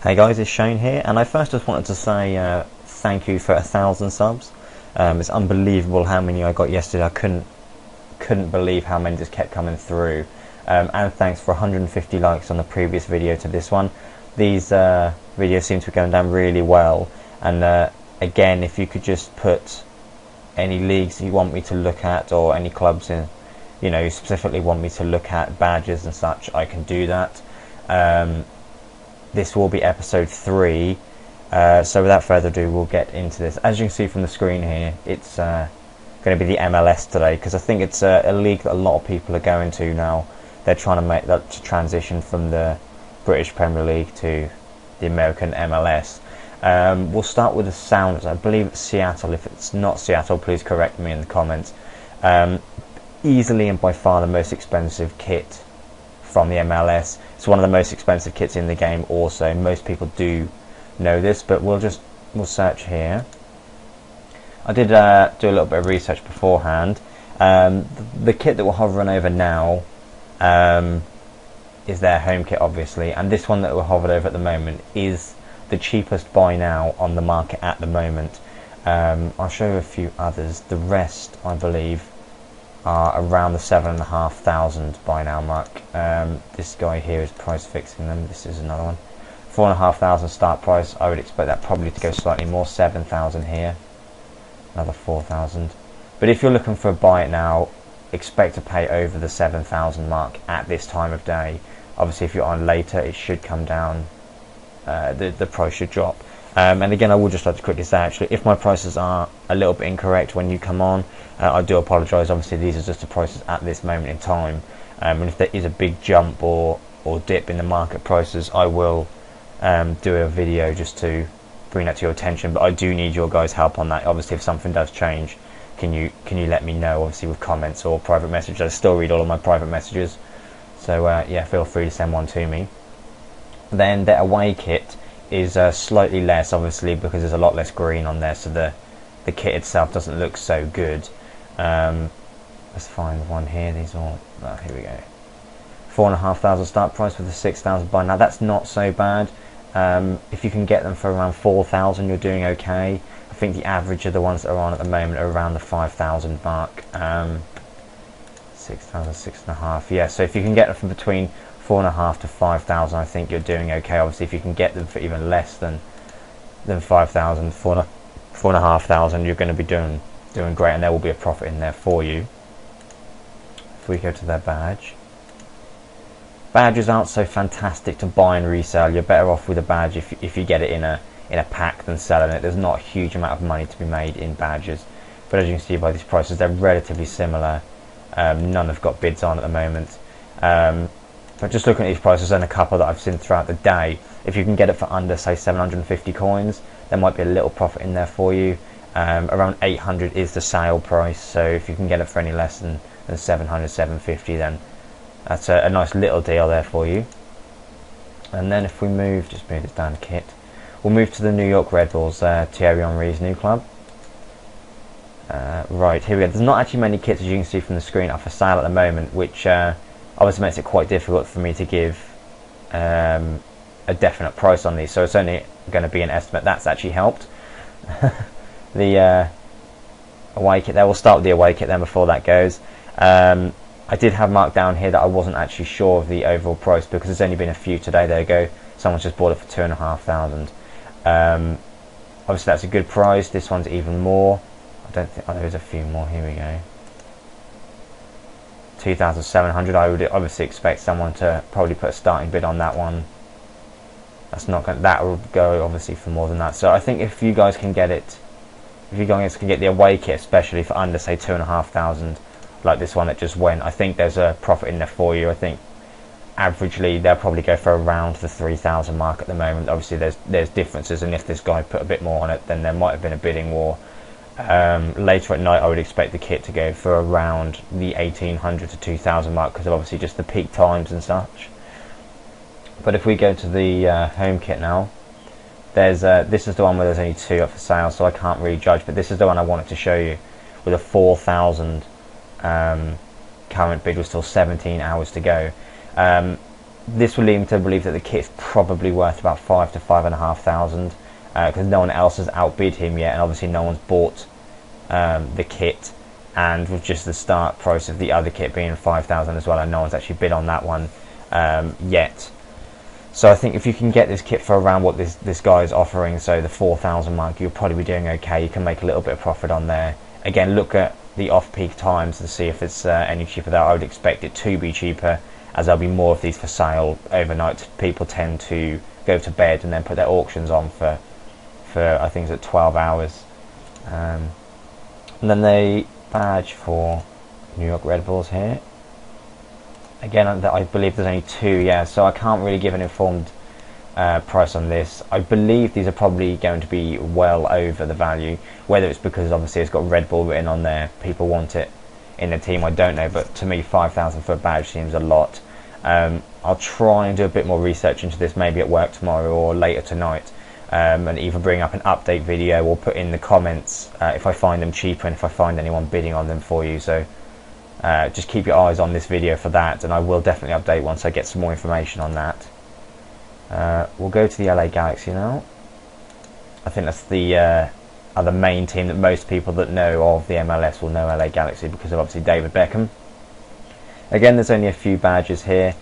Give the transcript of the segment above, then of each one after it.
Hey guys, it's Shane here, and I first just wanted to say thank you for 1,000 subs. It's unbelievable how many I got yesterday. I couldn't believe how many just kept coming through. And thanks for 150 likes on the previous video to this one. These videos seem to be going down really well. And again, if you could just put any leagues you want me to look at, or any clubs in, you specifically want me to look at, badges and such, I can do that. This will be episode 3, so without further ado, we'll get into this. As you can see from the screen here, it's going to be the MLS today, because I think it's a league that a lot of people are going to now. They're trying to make that transition from the British Premier League to the American MLS. We'll start with the Sounders. I believe it's Seattle. If it's not Seattle, please correct me in the comments. Easily and by far the most expensive kit from the MLS. It's one of the most expensive kits in the game also. Most people do know this, but we'll search here. I did do a little bit of research beforehand. The kit that we're hovering over now is their home kit, obviously, and this one that we're hovered over at the moment is the cheapest buy now on the market at the moment. I'll show you a few others. The rest, I believe, are around the 7,500 buy now mark. This guy here is price fixing them. This is another one. 4,500 start price. I would expect that probably to go slightly more. 7,000 here. Another 4,000. But if you're looking for a buy it now, expect to pay over the 7,000 mark at this time of day. Obviously, if you're on later, it should come down. The price should drop. And again, I would just like to quickly say, actually, if my prices are a little bit incorrect when you come on, I do apologise. Obviously, these are just the prices at this moment in time. And if there is a big jump or dip in the market prices, I will do a video just to bring that to your attention. But I do need your guys' help on that. Obviously, if something does change, can you let me know? Obviously, with comments or private messages. I still read all of my private messages. So yeah, feel free to send one to me. Then the away kit is slightly less, obviously, because there's a lot less green on there, so the kit itself doesn't look so good. Let's find one here. These all here we go. 4,500 start price with the 6,000 buy now. That's not so bad. If you can get them for around 4,000, you're doing okay. I think the average of the ones that are on at the moment are around the 5,000 mark. 6,000, 6,500. Yeah, so if you can get them from between 4,500 to 5,000, I think you're doing okay. Obviously, if you can get them for even less than 5,000, 4,500, you're going to be doing great, and there will be a profit in there for you. If we go to their badges aren't so fantastic to buy and resell. You're better off with a badge if you get it in a pack than selling it. There's not a huge amount of money to be made in badges, but as you can see by these prices, they're relatively similar. None have got bids on at the moment. But just looking at these prices and a couple that I've seen throughout the day, if you can get it for under, say, 750 coins, there might be a little profit in there for you. Around 800 is the sale price, so if you can get it for any less than 700, 750, then that's a nice little deal there for you. And then if we just move this down to kit, we'll move to the New York Red Bulls, Thierry Henry's new club. Right, here we go. There's not actually many kits, as you can see from the screen, are for sale at the moment, which obviously makes it quite difficult for me to give a definite price on these, so it's only going to be an estimate. That's actually helped. The away kit there, we'll start with the away kit then before that goes. I did have marked down here that I wasn't actually sure of the overall price, because there's only been a few today. There you go, someone's just bought it for 2,500. Obviously that's a good price. This one's even more. I don't think, oh, there's a few more. Here we go. 2,700. I would obviously expect someone to probably put a starting bid on that one. That's not going. That will go obviously for more than that. So I think if you guys can get it, if you guys can get the away kit, especially for under, say, 2,500, like this one that just went, I think there's a profit in there for you. I think averagely they'll probably go for around the 3,000 mark at the moment. Obviously there's differences, and if this guy put a bit more on it, then there might have been a bidding war. Later at night, I would expect the kit to go for around the 1,800 to 2,000 mark, because of obviously just the peak times and such. But if we go to the home kit now, there's this is the one where there's only 2 up for sale, so I can't really judge, but this is the one I wanted to show you, with a 4,000 current bid with still 17 hours to go. this would lead me to believe that the kit's probably worth about 5 to 5,500, because no one else has outbid him yet, and obviously no one's bought the kit, and with just the start price of the other kit being 5,000 as well, and no one's actually bid on that one yet. So I think if you can get this kit for around what this guy is offering, so the 4,000 mark, you'll probably be doing okay. You can make a little bit of profit on there. Again, look at the off-peak times to see if it's any cheaper there. I would expect it to be cheaper, as there'll be more of these for sale overnight. People tend to go to bed and then put their auctions on for I think it's at 12 hours. And then the badge for New York Red Bulls here. Again, I believe there's only 2, yeah, so I can't really give an informed price on this. I believe these are probably going to be well over the value. Whether it's because obviously it's got Red Bull written on there, people want it in the team, I don't know, but to me 5,000 for a badge seems a lot. I'll try and do a bit more research into this, maybe at work tomorrow or later tonight, and either bring up an update video or put in the comments if I find them cheaper and if I find anyone bidding on them for you. So just keep your eyes on this video for that, and I will definitely update once I get some more information on that. We'll go to the LA Galaxy now. I think that's the other main team that most people that know of the MLS will know LA Galaxy because of obviously David Beckham. Again, there's only a few badges here.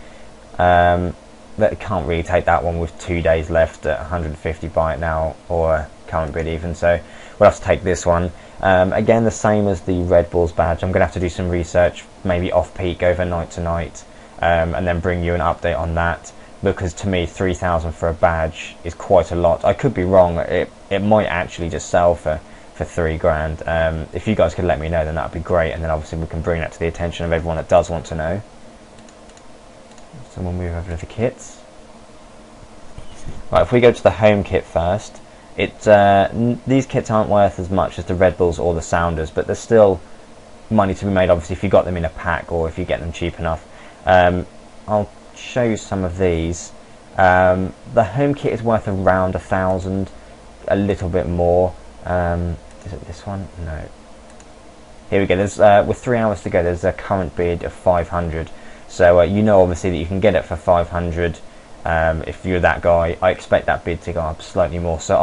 That can't really take that one with 2 days left at 150 buy it now, or current bid even, so we'll have to take this one. Again, the same as the Red Bulls badge. I'm going to have to do some research, maybe off-peak overnight tonight, and then bring you an update on that, because to me 3,000 for a badge is quite a lot. I could be wrong, it might actually just sell for 3 grand. If you guys could let me know, then that would be great, and then obviously we can bring that to the attention of everyone that does want to know. So we'll move over to the kits. Right, if we go to the home kit first, these kits aren't worth as much as the Red Bulls or the Sounders, but there's still money to be made obviously if you got them in a pack or if you get them cheap enough. I'll show you some of these. The home kit is worth around 1,000, a little bit more. Is it this one? No. Here we go. There's with 3 hours to go, there's a current bid of 500. So you know obviously that you can get it for 500 if you're that guy. I expect that bid to go up slightly more. So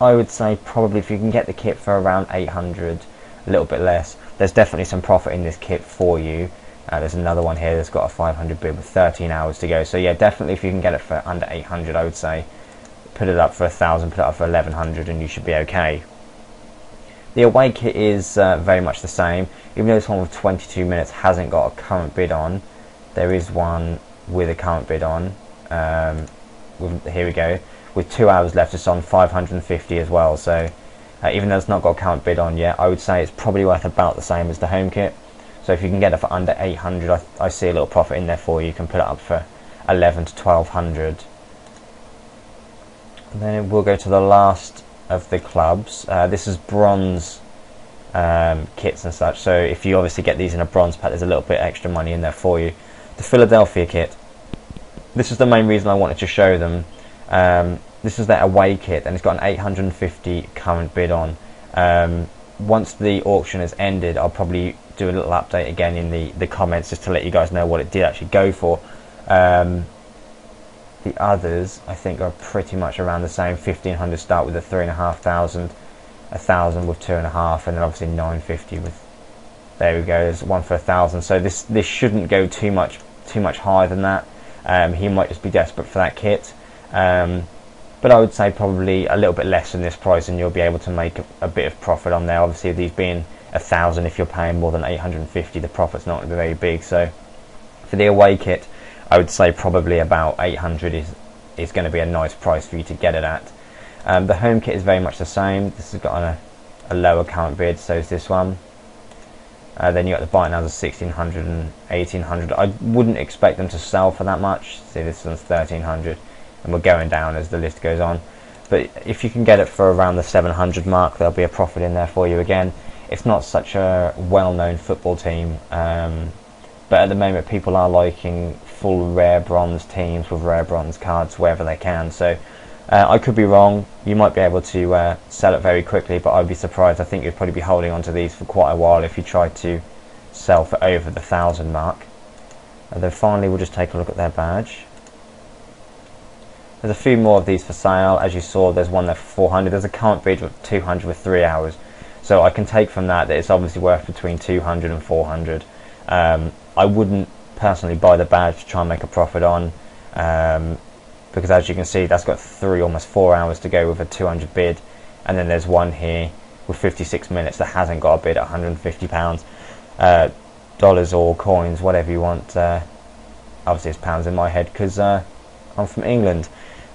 I would say probably if you can get the kit for around 800, a little bit less, there's definitely some profit in this kit for you. There's another one here that's got a 500 bid with 13 hours to go. So yeah, definitely if you can get it for under 800, I would say put it up for 1,000, put it up for 1,100, and you should be okay. The away kit is very much the same. Even though this one with 22 minutes hasn't got a current bid on, there is one with a current bid on. Here we go. With 2 hours left, it's on 550 as well. So even though it's not got a current bid on yet, I would say it's probably worth about the same as the home kit. So if you can get it for under 800, I see a little profit in there for you. You can put it up for 11 to 1,200. And then we'll go to the last of the clubs. This is bronze kits and such. So if you obviously get these in a bronze pack, there's a little bit extra money in there for you. The Philadelphia kit. This is the main reason I wanted to show them. This is their away kit, and it's got an 850 current bid on. Once the auction has ended, I'll probably do a little update again in the comments just to let you guys know what it did actually go for. The others I think are pretty much around the same. 1,500 start with a 3,500, 1,000 with 2.5, and then obviously 950 with. There we go. There's one for 1,000. So this shouldn't go too much higher than that. He might just be desperate for that kit. But I would say probably a little bit less than this price, and you'll be able to make a bit of profit on there. Obviously, these being 1,000, if you're paying more than 850, the profit's not going to be very big. So for the away kit, I would say probably about 800 is going to be a nice price for you to get it at. The home kit is very much the same. This has got a lower current bid, so is this one. Then you got the buy now of 1,600 and 1,800. I wouldn't expect them to sell for that much. See, this one's 1,300, and we're going down as the list goes on. But if you can get it for around the 700 mark, there'll be a profit in there for you. Again, it's not such a well-known football team, but at the moment people are liking full rare bronze teams with rare bronze cards wherever they can. So I could be wrong. You might be able to sell it very quickly, but I'd be surprised. I think you'd probably be holding on to these for quite a while if you tried to sell for over the 1,000 mark. And then finally we'll just take a look at their badge. There's a few more of these for sale. As you saw, there's one there for 400. There's a current bid of 200 with 3 hours. So I can take from that it's obviously worth between 200 and 400. I wouldn't personally buy the badge to try and make a profit on, because as you can see, that's got almost 4 hours to go with a 200 bid. And then there's one here with 56 minutes that hasn't got a bid at £150. Dollars or coins, whatever you want. Obviously it's pounds in my head because I'm from England.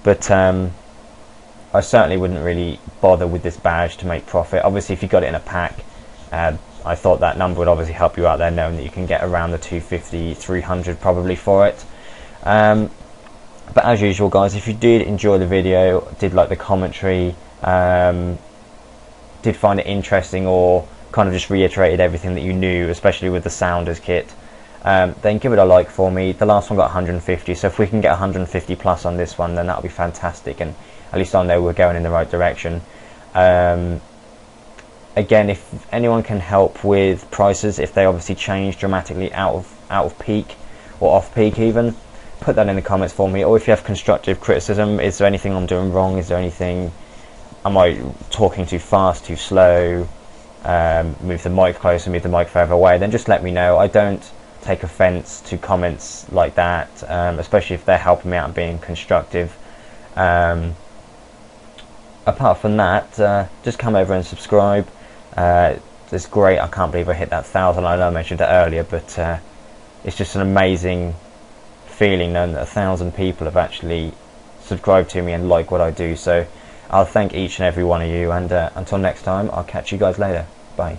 But I certainly wouldn't really bother with this badge to make profit. Obviously if you got it in a pack, I thought that number would obviously help you out there, knowing that you can get around the 250, 300 probably for it. But as usual guys, if you did enjoy the video, did like the commentary, did find it interesting, or kind of just reiterated everything that you knew, especially with the Sounders kit, then give it a like for me. The last one got 150, so if we can get 150 plus on this one, then that'll be fantastic, and at least I know we're going in the right direction. Again, if anyone can help with prices, if they obviously change dramatically out of peak or off peak even, put that in the comments for me. Or if you have constructive criticism, is there anything I'm doing wrong, is there anything, am I talking too fast, too slow, move the mic closer, move the mic further away, then just let me know. I don't take offense to comments like that, especially if they're helping me out and being constructive. Apart from that, just come over and subscribe. It's great. I can't believe I hit that 1,000. I know I mentioned it earlier, but it's just an amazing feeling knowing that 1,000 people have actually subscribed to me and like what I do. So I'll thank each and every one of you, and until next time, I'll catch you guys later. Bye.